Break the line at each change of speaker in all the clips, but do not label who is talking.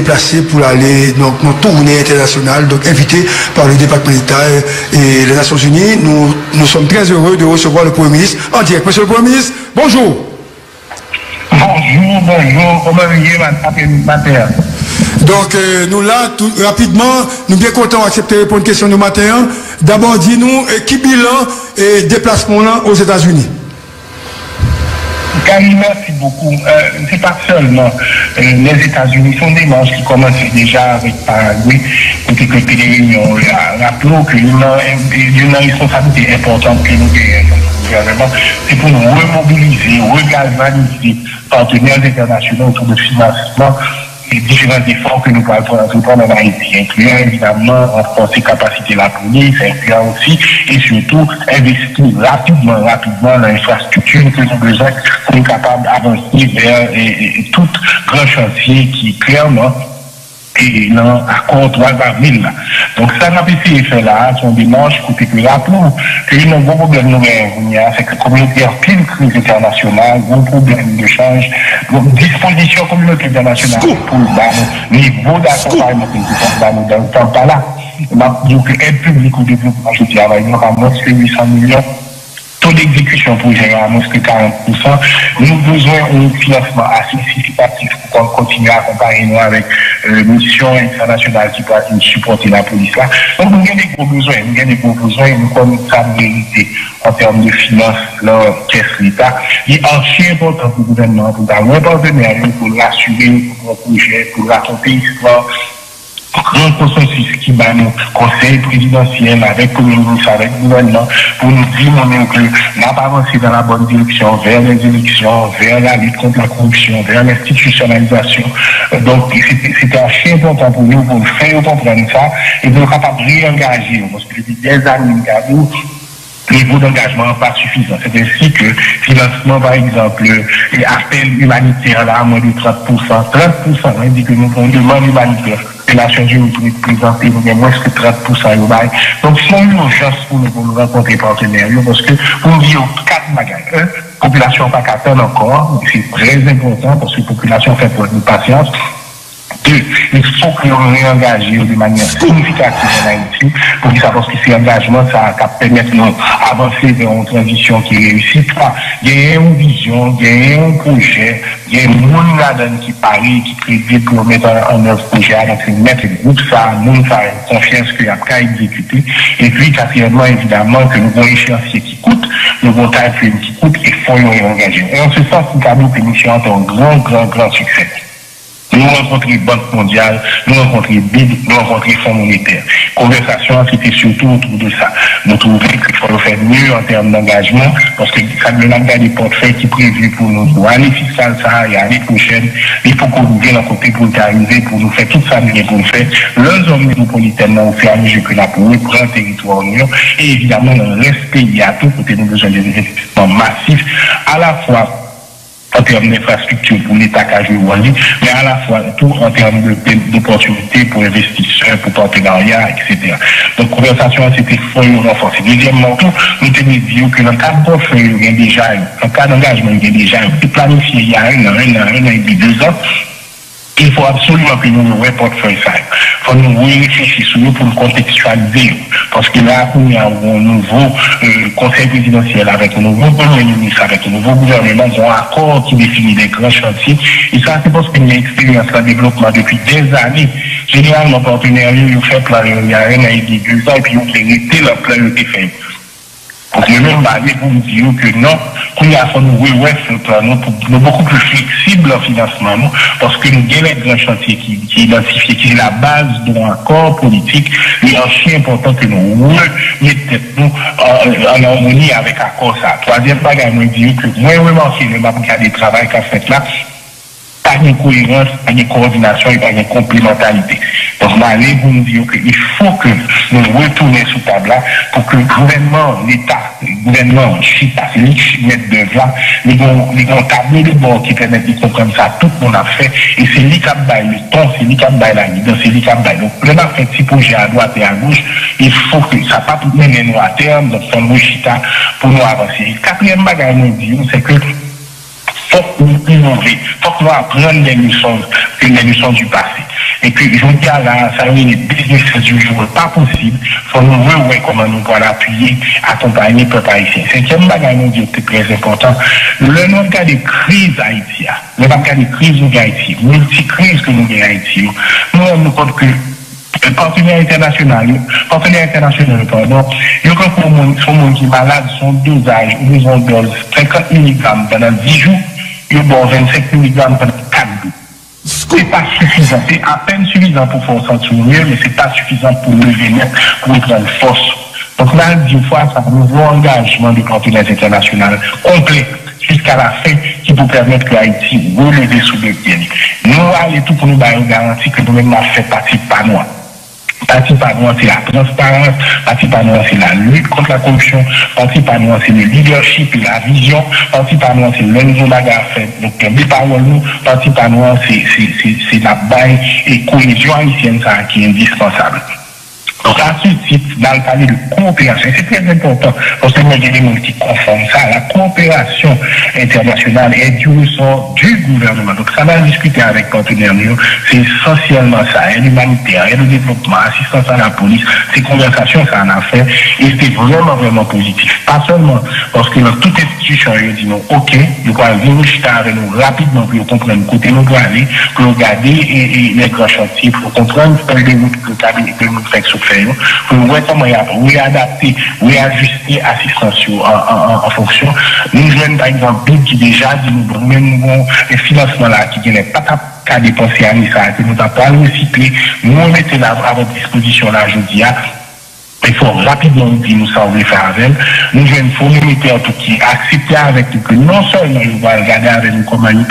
déplacé pour aller donc dans tournée internationale, donc invité par le département d'État et les Nations Unies. Nous sommes très heureux de recevoir le Premier ministre en direct. Monsieur le Premier ministre, bonjour.
Bonjour, comment allez-vous, matin?
Donc, nous là, tout rapidement, nous bien contents d'accepter répondre une question du matin. D'abord, dis-nous, qui bilan et déplacement là aux États-Unis?
Camille, merci beaucoup. C'est pas seulement les États-Unis, sont des manches qui commencent déjà avec Paraguay, pour que les réunions. Rappelons qu'il y a une responsabilité importante que nous avons. C'est pour nous remobiliser, regalvaniser partenaires internationaux autour de financement et différents efforts que nous pouvons entreprendre en Haïti, incluant évidemment renforcer capacité de la police, incluant aussi et surtout investir rapidement dans l'infrastructure que nous avons besoin pour être capables d'avancer vers tout grand chantier qui clairement et dans l'accord 3 avril. Donc ça n'a pas essayé de faire là, son démarche, côté que rappelons que nous avons un gros problème c'est que la communauté a plein crise internationale, gros problème de change, donc disposition communauté internationale pour le niveau d'accompagnement dans le temps pas là. Donc aide publique au développement, je travaille, nous avons moins de 800 millions. Taux d'exécution pour gérer à moins que 40%. Nous avons besoin d'un financement assez significatif pour continuer à accompagner nous avec mission internationale qui peut supporter la police là. Donc nous avons des gros besoins, nous comme ça mérité en termes de finances, leur caisse l'État. Il est archi important pour le gouvernement, pour avoir un partenaire, pour l'assurer, pour le projet, pour raconter l'histoire. Grand consensus qui bat nos conseils présidentiels avec le ministre, avec le gouvernement, pour nous dire que nous n'avons pas avancé dans la bonne direction, vers les élections, vers la lutte contre la corruption, vers l'institutionnalisation. Donc, c'était assez important pour nous faire comprendre ça et de nous capables de réengager. Parce que depuis des années, le niveau d'engagement n'est pas suffisant. C'est ainsi que financement, par exemple, appel humanitaire là, à moins de 30%. 30%, on dit que nous avons une demande humanitaire. Les Nations Unies pour présenter, nous avons moins que 30%. Donc, c'est une urgence pour nous rencontrer partenaires. Parce que, pour nous dire 4 bagages. Population pas qu'attendre encore. C'est très important parce que la population fait pour une patience. 2, il faut que nous réengagions de manière significative en Haïti pour que ça, parce que ces engagements, ça permet de nous avancer vers une transition qui réussit. 3, il y a une vision, il y a un projet, il y a un monde là-dedans qui parie, qui prédit pour mettre en œuvre le projet, donc mettre le groupe, ça, nous avons confiance qu'il y a qu'à exécuter. Et puis, quatrièmement, évidemment, que nous avons un échéancier qui coûte, nous avons un timeframe qui coûte, et il faut y réengager. Et en ce sens, nous avons une mission un grand succès. Nous rencontrons Banque mondiale, nous rencontrons BID, nous rencontrons Fonds monétaire. Conversation, c'était surtout autour de ça. Nous trouvons qu'il faut faire mieux en termes d'engagement, parce que ça nous a des portefeuilles qui sont prévus pour nous. Pour l'année fiscale, ça, et l'année prochaine, il faut qu'on vienne à côté pour arriver, pour nous faire tout ça, pour nous faire. Le zone métropolitaine, on fait à mesure que la pour prendre territoire union, et évidemment, dans le reste pays, à tout côté, nous avons besoin d'investissements massifs, à la fois en termes d'infrastructure pour l'État qui a joué Wally, mais à la fois tout en termes d'opportunités pour investisseurs, pour partenariats, etc. Donc, conversation, c'était fort renforcé. Deuxièmement, tout, nous tenons dit que dans le cadre de portefeuille, il y a déjà, en cas d'engagement, il y a déjà, planifié il y a un an et demi, 2 ans. Il faut absolument que nous nous portefeuille ça. Il faut nous réfléchir sur nous pour nous contextualiser. Parce que là, il y a un nouveau conseil présidentiel avec un nouveau premier ministre, avec un nouveau gouvernement, un accord qui définit des grands chantiers. Et ça, c'est parce qu'il y a une expérience de développement depuis des années. Généralement, partenaires, ils fait plein, il y a un an et demi, 2 ans, et puis ils ont arrêté leur plan de fait. Parce que même pour nous dire que non, qu'on y a fait nous beaucoup plus flexible en financement, parce que nous avons les grands chantiers qui identifient, qui est la base d'un accord politique, il est aussi important que nous mettons en harmonie avec l'accord ça. Troisième bagage, nous disons que moi, vraiment, c'est le map de travail qu'a fait là, pas de cohérence, pas de coordination et pas de complémentarité. Donc, là, vous nous dire qu'il faut que nous retournions sous table là pour que le gouvernement, l'État, le gouvernement, Chita, c'est lui qui met devant, les tableaux de bord qui permettent de comprendre ça, tout le monde a fait, et c'est lui qui a baillé le temps, c'est lui qui a baillé la guidance, c'est lui qui a baillé. Donc, on a fait petit projet à droite et à gauche, il faut que ça pas tout mener nous à terme, donc, son mot Chita, pour nous avancer. Et quatrième bagage, nous disons, c'est que faut nous innover, faut que nous apprendre les leçons du passé. Et puis, je vous dis là, ça y est, les business du jour, pas possible. Faut nous voir comment nous pouvons appuyer, accompagner le peuple haïtien. Cinquième bagage, nous dit, c'est très important. Le nom des crises haïtiennes, le cas des crises de Haïti, multi-crises que nous avons en Haïti, nous rendons compte que les partenaires internationaux, pardon, il y a pour monde qui est malade, son dosage, ils ont dose 50 mg pendant 10 jours, ils ont 25 mg pendant 4 jours. C'est pas suffisant, c'est à peine suffisant pour faire sentir mieux, mais c'est pas suffisant pour lever net, pour prendre force. Donc là, une fois, ça un nouveau engagement des partenaires internationaux complet jusqu'à la fin qui peut permettre que Haïti relève sous le pied. Nous allons tout pour nous garantir que nous-mêmes avons fait partie par nous. Parti par nous, c'est la transparence, parti par nous, c'est la lutte contre la corruption, parti par nous, c'est le leadership et la vision, parti par nous, c'est l'enjeu bagarre fait. Donc, des paroles, nous, parti par nous, c'est la baille et cohésion haïtienne, ça, qui est indispensable. Donc, à ce titre, dans le cadre de coopération, c'est très important, parce que nous avons des gens qui confondent ça, la coopération internationale est du ressort du gouvernement. Donc, ça va discuter avec partenaires, c'est essentiellement ça, aide humanitaire, aide au développement, assistance à la police, ces conversations, ça en a fait, et c'était vraiment, vraiment positif. Pas seulement parce que dans toute institution, ils disent non, ok, nous allons venir avec nous rapidement pour comprendre côté nous pour aller, pour regarder et les grands chantiers, pour comprendre les routes que nous faisons souffrir. Pour nous voir comment réadapter, réajuster l'assistance en fonction. Nous avons par exemple BID qui déjà dit nous avons un financement là qui n'est pas qu'à dépenser à l'ISA, que nous avons pas recyclé, nous mettons là à votre disposition là aujourd'hui. Il faut rapidement nous ça, on veut faire avec. Nous avons une communauté en tout qui accepte avec nous que non seulement nous va regarder avec nous comment nous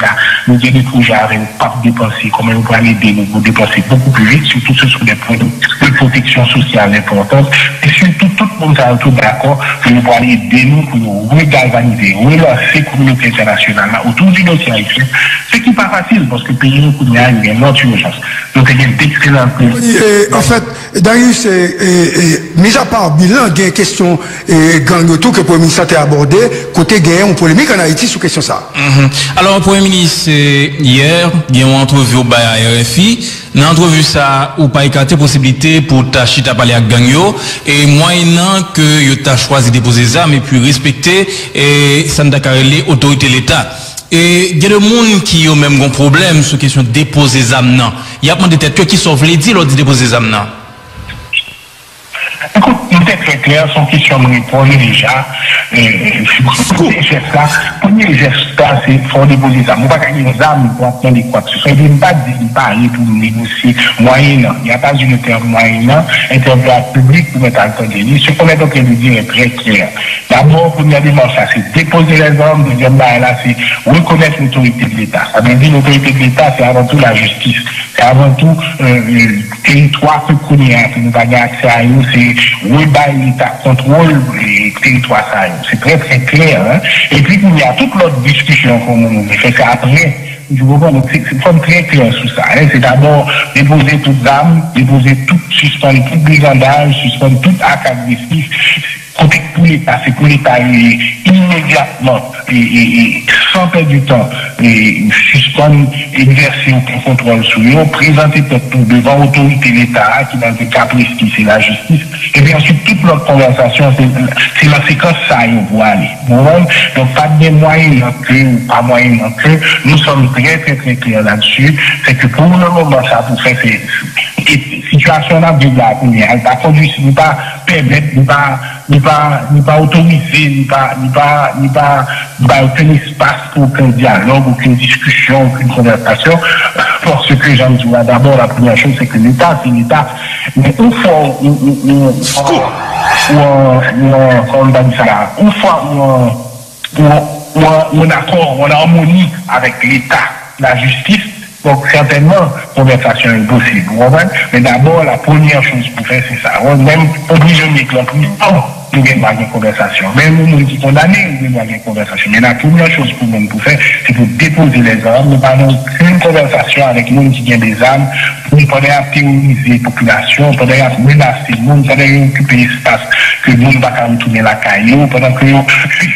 avons des projets avec nous, pas dépenser, comment nous allons aider nous pour dépenser beaucoup plus vite, surtout ce sont des produits de protection sociale importante, et surtout tout le monde est tout d'accord pour nous aller aider nous, pour nous regalvaniser, relancer la communauté internationale autour du dossier haïtien, ce qui n'est pas facile parce que le pays nous il y a une autre urgence. Donc il y a d'excellents
en fait, Darius, mis à part bilan, il y a une question gang autour que le Premier ministre a abordé, côté gain une polémique en Haïti sur question ça.
Alors, le Premier ministre, hier, il y a une entrevue au RFI. Dans l'entrevue, ça, ou pas écarté possibilité pour tâcher à parler avec Gagno, et moyennant que tu as choisi de déposer des armes et puis respecter, et ça n'a qu'à les autorités de l'État. Et il y a des gens qui ont même un problème sur la question de déposer des armes. Il y a des têtes qui sauvent les dits lors de déposer des armes.
Écoute, nous sommes très clairs, son question nous répond déjà. Premier geste là, c'est faut déposer ça. On ne va pas gagner des armes pour attendre quoi que ce soit. Il ne va pas aller pour négocier moyennant. Il n'y a pas une terme moyennant, intervention public pour mettre en temps de ligne. Ce qu'on est en train de dire est très clair. D'abord, première démarche, c'est déposer les armes. Deuxième là, c'est reconnaître l'autorité de l'État. Ça veut dire l'autorité de l'État, c'est avant tout la justice. C'est avant tout le territoire que nous avons accès à nous, c'est l'État contrôle les territoires. C'est très très clair. Hein? Et puis il y a toute l'autre discussion qu'on nous fait ça après. Je vois donc c'est très clair sur ça. Hein? C'est d'abord déposer toute arme, déposer tout, suspendre tout brigandage, suspendre tout acte agressif. Pour l'État, c'est pour l'État immédiatement et sans perdre du temps et suspendre, exercer aucun contrôle sur eux, présenter peut-être devant l'autorité de l'État qui dans le cas précis c'est la justice et puis ensuite toute notre conversation c'est la séquence ça on va aller. Donc pas de moyens que ou pas moyens que nous sommes très très très clairs là-dessus, c'est que pour le moment ça pour faire c'est situation là de la première, elle va conduire, ne pas permettre, ne pas autoriser, ne pas aucun espace pour aucun dialogue, aucune discussion, aucune conversation. Parce que j'en dis d'abord la première chose c'est que l'État, c'est l'État. Mais une fois on accord, on a harmonie avec l'État, la justice. Donc, certainement, conversation est possible. Mais d'abord, la première chose pour faire, c'est ça. On même obligé de mettre nous avons une conversation. Même nous qui condamnés, nous avons une conversation. Mais la première chose pour nous pour faire, c'est pour déposer les armes. Nous n'avons qu'une conversation avec nous qui ont des armes pour nous pouvoir terroriser la population, pour menacer le monde, pour occuper l'espace que nous ne pouvons pas retourner la caillou, pendant que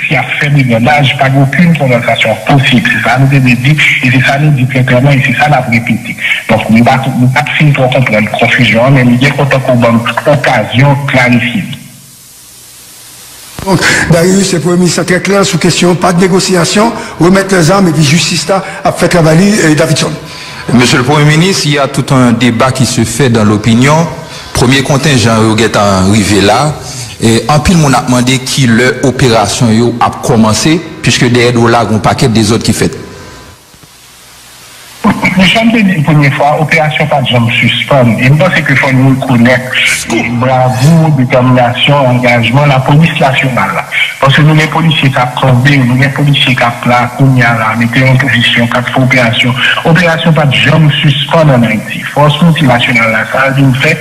policiers ont fait brigandage, pas aucune conversation possible. C'est ça nous avons dit, et c'est ça nous dit très clairement, et c'est ça nous avons répété. Donc, nous n'avons pas fini pour comprendre la confusion, mais nous avons autant qu'on a une occasion de clarifier.
Donc, Darius, le Premier ministre très clair sur question, pas de négociation, remettre les armes et puis justice là a fait travailler Davidson.
Monsieur le Premier ministre, il y a tout un débat qui se fait dans l'opinion. Premier contingent est arrivé là. Et en pile, on a demandé qui l'opération a commencé, puisque derrière là, il y a un paquet des autres qui fait.
Je l'ai dit la première fois, opération pas de jambes suspendre. Et je pense qu'il faut nous reconnaître bravoure, détermination, engagement, la police nationale. Parce que nous, les policiers qui ont tombé, nous, les policiers qui ont là, qu'on y a là, mettez en position, qui ont fait opération. Opération pas de jambes suspendre en Haïti. Force multinationale là, ça a dû faire.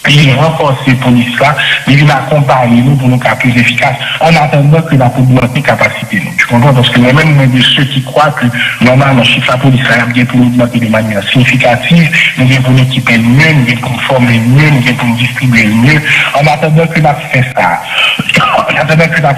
Il renforce ces polices-là, il vient accompagner nous pour nous faire plus efficace, en attendant que la police ait capacité. Tu comprends? Parce que même de ceux qui croient que normalement, si la police a bien pour nous augmenter de manière significative, nous avons pour nous équiper mieux, nous avons pour nous former mieux, nous avons pour nous distribuer mieux, en attendant que la fait ça. En attendant que la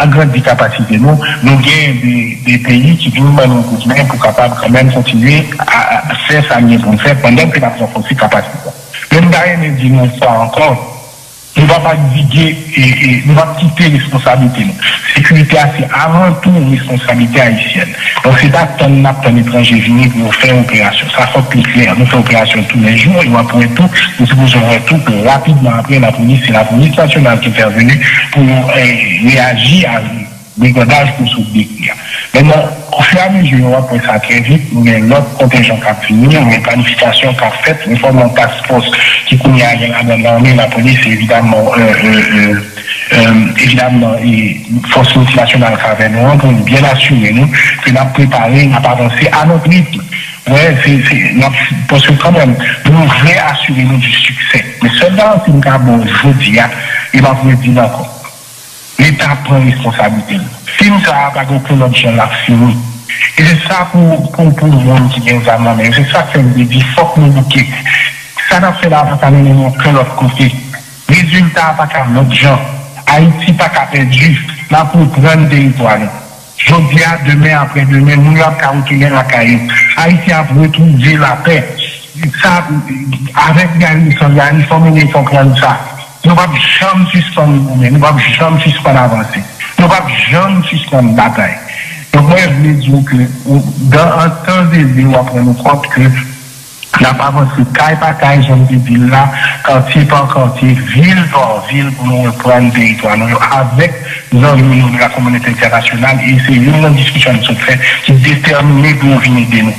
agrandit capacité, nous avons des pays qui viennent nous coup de main pour capable quand même continuer à faire ça mieux pour nous faire pendant que la renforcer capacité. Même d'ailleurs, nous disons une fois encore, nous ne va pas diguer et nous va quitter les responsabilités. Sécurité, c'est avant tout une responsabilité haïtienne. Donc, c'est pas tant un étranger venu pour faire opération. Ça faut plus clair. Nous faisons opération tous les jours, et on pourrait tout, nous supposons tout que rapidement après la police, c'est la police nationale qui est intervenue pour réagir à brigandage pour soutenir. Maintenant, au fur et à mesure, on va prendre ça très vite, nous avons l'autre contingent qui a fini, nous avons une planification qui a fait, une forme de task force qui connaît dans l'armée, la police, évidemment, et force multinationale qui avait nous, pour bien assurer nous que nous avons préparé, nous avons avancé à notre rythme. Ouais, parce que quand même, nous voulons assurer nous du succès. Mais seulement si nous avons aujourd'hui, il va vous dire encore. L'État prend responsabilité. Si nous n'avons pas aucun autre gens là, fini. Et c'est ça pour le monde qui vient à moi-même. C'est ça que je me dis, il faut que nous bouquons. Ça n'a fait là, pas nous que l'autre côté. Résultat, pas qu'à notre gens. Haïti, pas qu'à perdu. Là, pour prendre des étoiles. Aujourd'hui, demain, après-demain, nous avons retourner la caille. Haïti a retrouvé la paix. Ça, avec Garnison, il faut prendre ça. Nous ne pouvons jamais suspendre nous-mêmes, nous ne pouvons jamais suspendre avancer. Nous ne pouvons jamais suspendre la bataille. Donc, moi, je voulais dire que dans un temps d'été, on va prendre compte que la pas avancé caille par caille, zone de ville là, quartier par quartier, ville par ville, pour nous prendre des territoires. Avec nous avons de la communauté internationale, et c'est une discussion qui se fait qui détermine pour venir de nous.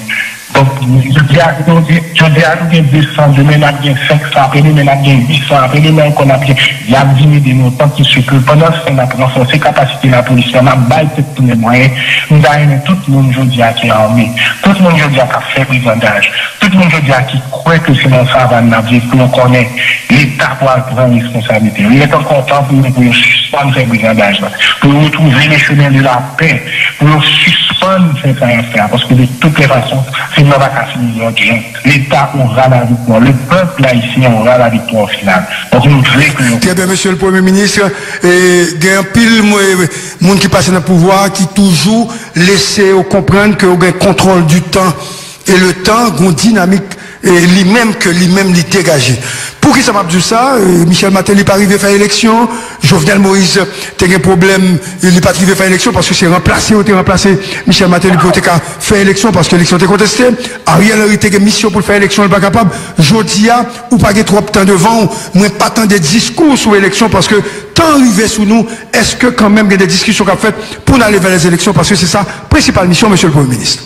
Donc, je dis à nous, 200, demain, on a bien 500, après demain, on a bien 800, après demain, on a bien, il y a 10 000 de nos temps qui se que pendant ce temps, on a renforcé la capacité de la police, on a baillé tous les moyens, nous avons tout le monde aujourd'hui qui est armé, tout le monde aujourd'hui qui a fait brigandage, tout le monde aujourd'hui qui croit que c'est dans ça, que l'on connaît, l'État pour prendre responsabilité. Il est encore temps pour nous suspendre ce brigandage, pour retrouver les chemins de la paix, pour nous suspendre cette affaire, parce que de toutes les façons, c'est pas qu'à finir notre gens. L'État aura la victoire. Le peuple haïtien aura la victoire finale. Donc, nous voulons que...
Très bien, monsieur le Premier ministre. Il y a un pile de monde qui passe dans le pouvoir qui toujours laisse comprendre qu'il y a un contrôle du temps. Et le temps, une dynamique, lui-même que lui-même l'est dégagé. Pour qui ça m'a dit ça? Michel Martelly n'est pas arrivé à faire élection. Jovenel Moïse a un problème, il n'est pas arrivé à faire élection parce que c'est remplacé, Michel Martelly pour faire élection parce que l'élection était contestée. Ariel Henry a une mission pour faire élection, il n'est pas capable. Jodia, ou pas trop de temps devant, moins pas tant de discours sur l'élection parce que tant arrivé sous nous, est-ce que quand même il y a des discussions qu'on a faites pour aller vers les élections parce que c'est ça, principale mission, monsieur le Premier ministre.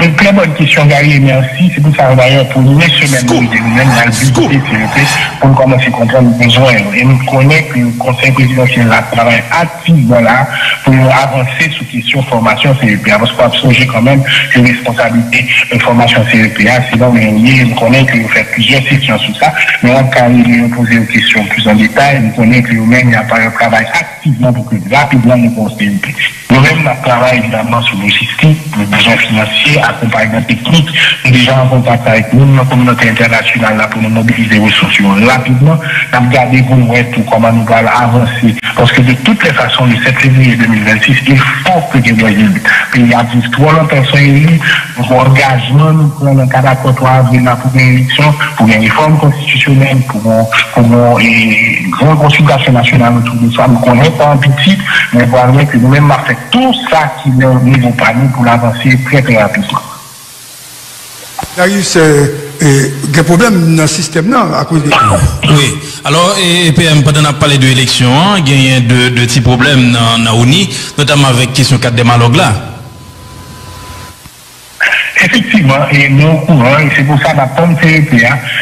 Une très bonne question, Gary, merci. C'est pour ça, d'ailleurs, pour les semaines, nous avons le budget pour commencer à comprendre les besoins. Et nous connaissons que le Conseil présidentiel travaille activement là pour avancer sur la question de formation CEPA. Parce qu'on a songé quand même que la responsabilité de formation CEPA, sinon, nous connaissons que vous faites plusieurs sessions sur ça. Mais on peut poser une question plus en détail. Nous connaissons que nous-mêmes, il y a un travail activement pour que rapidement nous construisons CEPA. Nous-mêmes, on travaille évidemment sur le logistique, le besoin financier financier, accompagnement technique. Nous déjà en contact avec nous, la communauté internationale là pour nous mobiliser les ressources rapidement. Nous avons gardé pour nous tout comment nous allons avancer. Parce que de toutes les façons, le 7 février 2026, il faut que des moyens. Puis il y a 3 personnes élues, pour engagement, nous prenons un cas d'accord pour avril pour une élection, pour une réforme constitutionnelle, pour une grande consultation nationale autour de ça. Nous connaissons pas un petit, mais voilà que nous-mêmes avons fait tout ça qui est au niveau pas nous pour l'avancer très très rapidement.
Darius, il y a un problème dans le système à cause de...
Oui. Alors, PM, pendant qu'on a parlé de l'élection, il y a deux petits problèmes dans l'ONI, notamment avec la question 4 démalogues là.
Effectivement, et nous au courant, et c'est pour ça que nous avons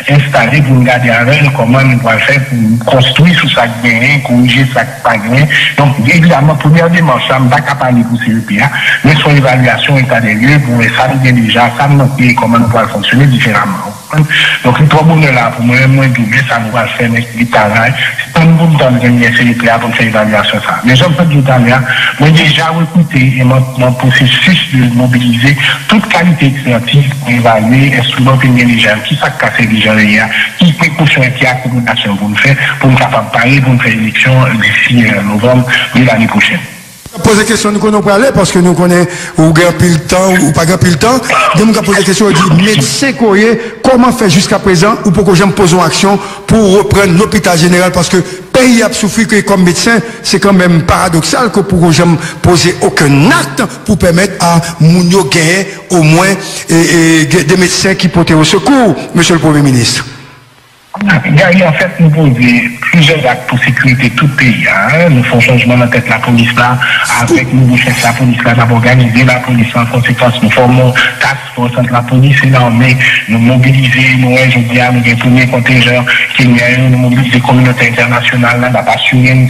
installé pour regarder avec comment nous pouvons faire pour construire sur ça qui est corriger ça qui pas gagné. Donc, évidemment, première démarche, ça ne va pas parler pour CEPA, mais son évaluation état des lieux pour ça nous déjà, ça nous montre comment nous pouvons fonctionner différemment. Donc, le problème là, pour moi, doublé, ça nous va faire le travail. C'est pas nous pour nous donner CEPA pour faire l'évaluation ça. Mais j'en peux dire tout à l'heure, moi déjà recruté et mon processus de mobiliser toute qualité expertise pour évaluer instruments privilégiés, qui ça casse les gens, qui précaution et qui accommodation pour nous faire, pour nous capables de parler, pour nous faire l'élection d'ici novembre de l'année prochaine.
Poser question nous connaissons pas aller parce que nous connaissons ou gain pile temps ou pas gain pile temps. Donc nous poser question dit médecin comment faire jusqu'à présent ou pourquoi j'aime poser une action pour reprendre l'hôpital général parce que pays a souffert que comme médecin c'est quand même paradoxal que pourquoi j'aime poser aucun acte pour permettre à Mounio gagner au moins des médecins qui portent au secours, monsieur le Premier ministre.
Il y a en fait, nous posons plusieurs actes pour sécurité tout le pays. Nous faisons changement dans la tête de la police là, avec nous, chef de la police là, nous avons organisé la police en conséquence, nous formons task force entre la police et l'armée, nous mobilisons, nous, je dis, nous avons un premier contingent qui nous mobilisons les communautés internationales là, nous assurer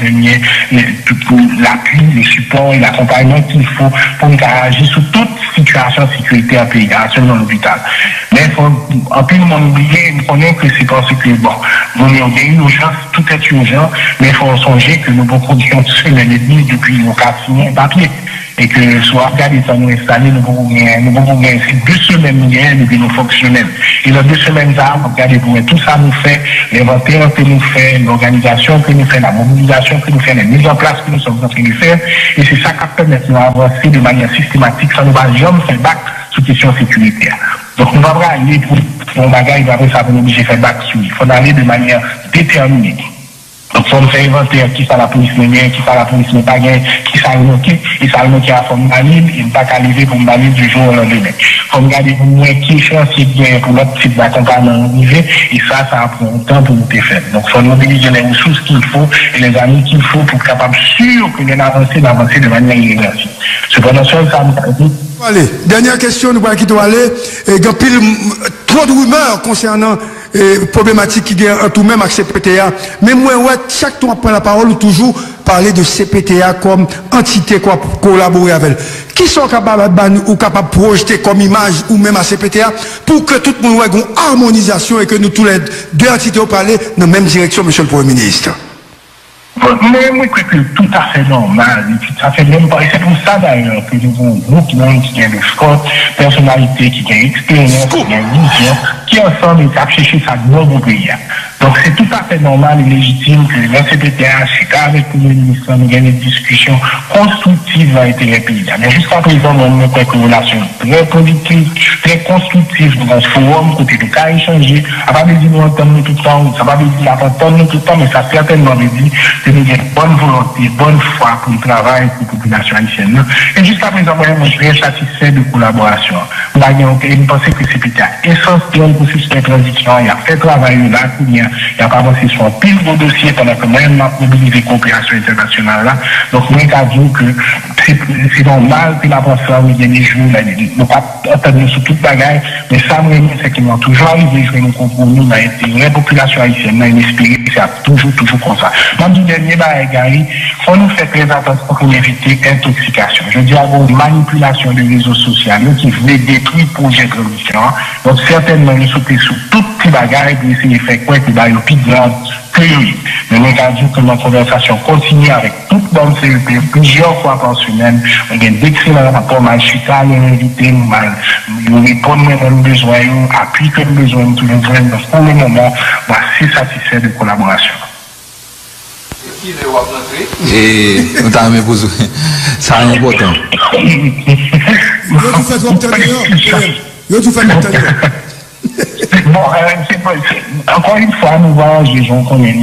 l'appui, le support et l'accompagnement qu'il faut pour nous agir sur toute situation de sécurité en pays, seulement l'hôpital. Mais il faut, en plus, nous oublier, nous connaissons que c'est parce que bon, nous avons une urgence, tout est urgent, mais il faut songer que nous avons conditions de semaine et demie depuis nos cas signés papier. Et que soit regardé ça nous installer, nous pouvons gagner 2 semaines nous gagnons depuis nos fonctionnels. Et dans 2 semaines, nous regardez pour tout ça nous fait, l'inventaire que nous fait, l'organisation que nous fait, la mobilisation que nous fait, les mises en place que nous sommes en train de faire. Et c'est ça qui permet de nous avancer de manière systématique, ça nous va jamais faire bac sur question sécuritaire. Donc nous allons aller pour mon bagage, ça va nous obliger de faire bac sur. Il faut aller de manière déterminée. Donc, il faut faire inventaire qui ça la police n'est bien, qui ça la police n'est pas bien, qui ça le manqué, et ça le manqué à forme valide, il ne pas qu'à lever pour valider du jour au lendemain. Il faut regarder pour moi qui est chantier bien pour notre type d'accompagnement arrivé, et ça prend un temps pour nous faire. Donc, il faut mobiliser les ressources qu'il faut et les amis qu'il faut pour être capable sûr que nous avancer de manière irréversible. Cependant, ça nous dit.
Allez, dernière question, nous allons quitter aller. Il y a trop de rumeurs concernant problématique qui est en tout même avec CPTA. Mais moi, chaque fois qu'on prend la parole, ou toujours parler de CPTA comme entité quoi pour collaborer avec elle. Qui sont capables de projeter comme image ou même à CPTA pour que tout le monde ait une harmonisation et que nous tous les deux entités parler dans la même direction, monsieur le Premier ministre.
Mais moi, je crois que tout à fait normal, tout à fait même pas. Et c'est pour ça d'ailleurs que nous avons un groupe qui a de fortes personnalités, qui a expérience, qui a vision, qui ensemble est chercher sa gloire au pays. Donc c'est tout à fait normal et légitime que le CPTA, avec le Premier ministre, nous avons des discussions constructives dans l'intérêt pays. Mais jusqu'à présent, nous avons une relation très positive, très constructive dans ce forum, côté de cas échangés. Ça va pas dire nous entendre tout le temps, ça va pas dire entendre tout le temps, mais ça certainement veut dire que nous avons bonne volonté, bonne foi pour le travail pour la population haïtienne. Et jusqu'à présent, moi, je suis satisfait de collaboration. Nous pensons que c'est essentiel pour ce système de transition. Il y a fait travail là, il y a pas avancé sur un pile de dossiers pendant que même la mobilisé coopération internationale là. Donc, moi, je dis que c'est normal que la pensée où il y a des jours, nous pas attendre sur toute bagaille, mais ça, c'est qu'ils ont toujours arrivé à jouer nos compromis dans l'intérêt population haïtienne, et espérer que c'est toujours comme ça. Dans le dernier il faut nous faire très attention pour éviter l'intoxication. Je dis à vous, manipulation des réseaux sociaux qui veulent détruire le projet de transition. Donc, certainement, nous sommes sous toute petit bagage et essayer de faire quoi que bah, le plus grand que lui. Mais nous avons dit que notre conversation continue avec toute bonne CEP, plusieurs fois par semaine. On a d'excellents rapports, mal chuta, nous invité, nous répondons à nos besoins, appui que nous besoin, tous les besoins. Donc pour le moment, c'est satisfait de collaboration.
Et nous t'avons posé, ça est important.
Bon, encore une fois, nous voyons les gens qu'on est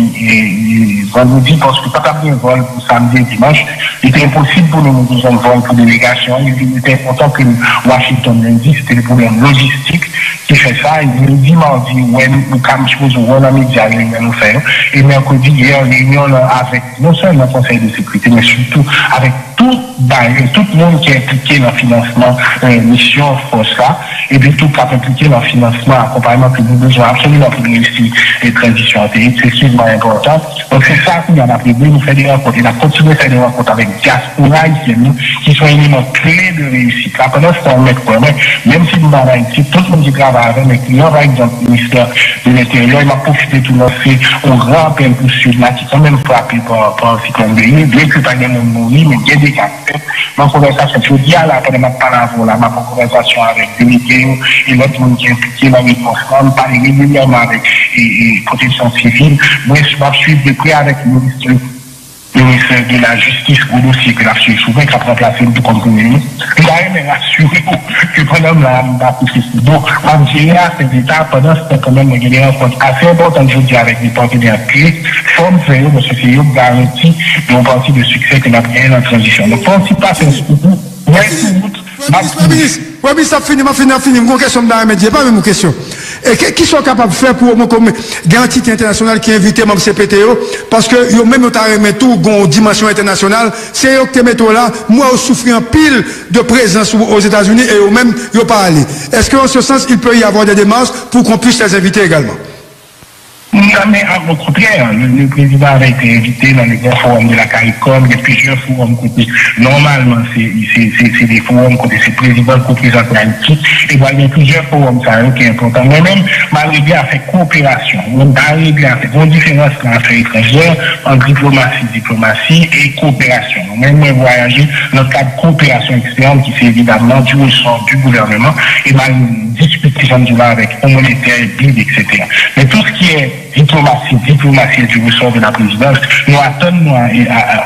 vendredi parce que pas de vol pour samedi et dimanche. Il était impossible pour nous de un vol pour délégation. Il était important que Washington lundi, c'était le problème logistique qui fait ça. Et lundi, mardi, nous avons chose au la média, nous faire. Et mercredi, hier, réunion avec non seulement le Conseil de sécurité, mais surtout avec tout le monde qui est impliqué dans le financement mission FOSCA et puis tout cap impliqué dans le financement accompagnement que nous besoin absolument pour réussir les transitions antérieurs, c'est extrêmement important. Donc c'est ça qu'on a appelé, nous faire des rencontres, on a continué à faire des rencontres avec diaspora qui sont éléments clés de réussite. Là, pendant ce temps, même si nous avons Haïti, tout le monde qui travaille avec mes clients, par exemple, le ministère de l'Intérieur, il m'a profité de tout lancer au grand appel pour ceux-là qui sont même frappés par le cyclone Béni, bien que pas de monde mourir, mais il y a des cas. Ma conversation, je dis à la pendant ma parole, ma conversation avec délégués et l'autre monde qui est impliqué dans les conflits, parler régulièrement avec la protection civile. Moi, je vais suivre de près avec le ministre de la Justice, au dossier que la Suisse souvent qui a remplacé le comme Premier ministre. Il a même assuré que pendant la donc, en général, cet État, pendant ce temps, quand même, il y a un compte assez important, je dis, avec des partenaires clés, forme faire, parce que c'est eux qui garantit une partie de succès que nous avons dans la transition. Donc, quand on passe un scoop,
oui, ça finit, une question de la média, pas même une question. Et qui sont capables de faire pour moi comme garantie internationale qui invite même CPTO parce que yo même ta remettre tout gon dimension internationale, c'est eux qui mettent là, moi je souffre en pile de présence aux États-Unis et eux même yo pas aller. Est-ce qu'en ce sens il peut y avoir des démarches pour qu'on puisse les inviter également?
Non, mais au contraire, le président avait été invité dans les grands forums de la CARICOM, il y a plusieurs forums côté. Normalement, c'est des forums côté ces présidents qui représentent Haïti. Et il y a plusieurs forums, ça qui est important. Moi-même, malgré a fait coopération. On a fait une différence dans l'affaire étrangère entre diplomatie et coopération. Même moi, voyager dans le cadre de coopération externe qui fait évidemment du ressort du gouvernement et discuter avec le monétaire, BID, etc. Mais tout ce qui est diplomatie du ressort de la présidence, nous attendons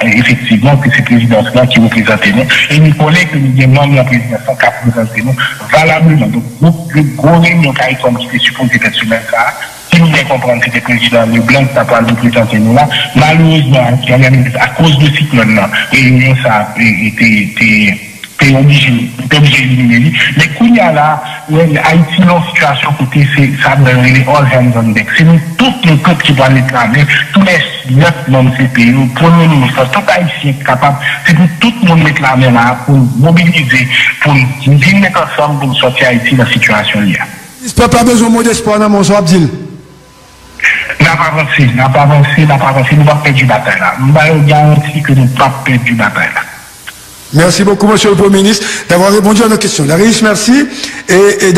effectivement que ces présidences-là qui représentent nous, et nous connaissons que nous avons membres de la présidence qui représentent nous valablement. Donc, le gros réunion CARICOM qui était supposé être sur ça, si nous bien comprendre que c'était le président Leblanc qui n'a pas représenté nous là, malheureusement, à cause de ce cyclone-là, réunion ça était obligé d'éliminer. Mais quand il y a là, Haïti, dans la situation côté, c'est ça, les all hands on deck. C'est nous, tous les peuples qui doivent réclamer, tous les 9 membres de ces pays, le Premier ministre, tout Haïtien capable, c'est pour tout le monde réclamer là, pour mobiliser, pour nous mettre ensemble pour sortir Haïti dans la situation là.
Il n'y a pas besoin de mot d'espoir dans mon soir, Abdil.
N'a pas avancé, nous ne pas perdre du bataille là. Nous avons garanti que nous ne pas perdre du bataille là.
Merci beaucoup, monsieur le Premier ministre, d'avoir répondu à nos questions. Darius, merci. Et